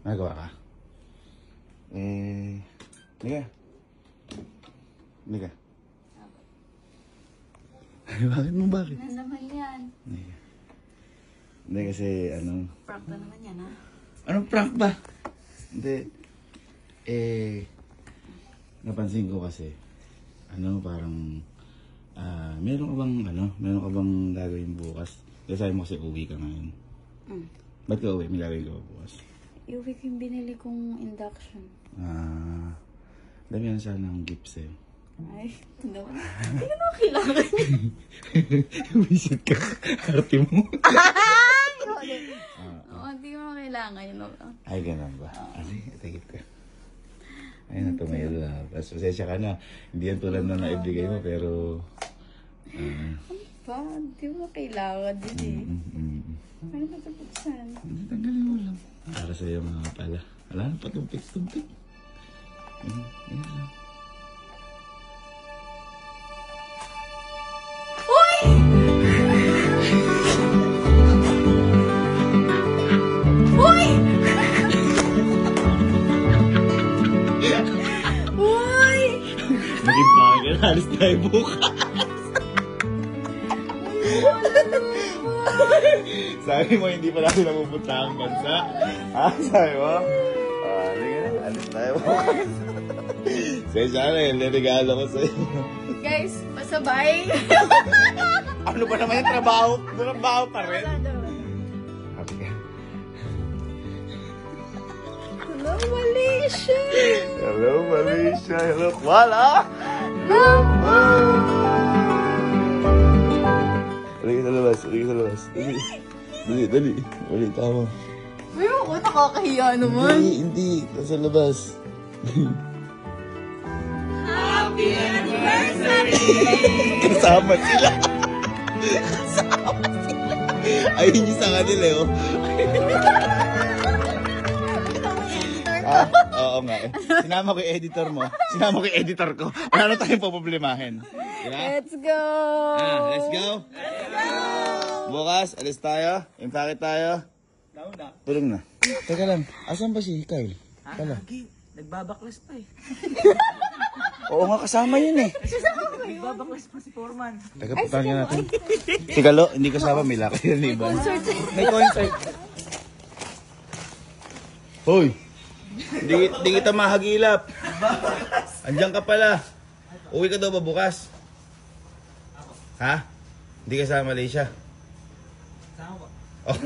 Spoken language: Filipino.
Nagawa ka? Liga. Liga. Bakit mo bakit? Ano naman yan? Liga. Hindi kasi Prank na naman yan, ha? Anong prank ba? Hindi. Napansin ko kasi, parang, meron ka bang gagawin bukas? Kasi sabi mo kasi uwi ka ngayon. Ba't ka uwi? May gagawin ka ba bukas? Iuwi ko yung binili kong induction. Dami yan sana ng gifts eh. Ay, hindi ko na kailangan. Visit ka, arte mo. Oo, hindi ko na kailangan yun. Ay, ganun ba? Tagip ka. Ay, natumayo na. Tapos, pasensya ka na. Hindi yan tulad na naibigay mo, pero... Hindi mo kailangan din eh. Ano ba ito buksan? Tanggalin mo lang. Para sa'yo mga pala. Wala na patumpik-tumpik. Yan lang. Naging bagal, halos tayo bukas. Sabi mo, hindi pa natin napupunta ang bansa. Sabi mo? Halika na, halos tayo bukas. Sensya na yun, regalo ko sa'yo. Guys, pasabay. Ano ba naman yung trabaho? Trabaho pa rin. Happy ka. Hello, Malaysia. Hello, Malaysia. Hello, Kuala. Halika sa labas, halika sa labas. Dali. Dali, tama. Uy, ako nakakahiya naman. Hindi. Nasa labas. Happy anniversary! Kasama sila. Ayun yung sa kanila, oh. Oo nga eh. Sinama ko yung editor mo. Sinama ko yung editor ko. Wala na tayong poproblemahin. Diba? Let's go! Let's go! Bukas, alis tayo. Impake tayo. Tulong na. Teka lang. Asan ba si Kyle? Pala. Nagbabaklas pa eh. Oo nga, kasama yun eh. Nagbabaklas pa si Foreman. Teka, putangin natin. Si Kalo, hindi kasama. May lakay yun, iba. May concert. Hoy! Hindi kita mahagilap. Andiyan ka pala. Uwi ka daw ba bukas? Ha? Hindi ka sa Malaysia? Sama. Oh.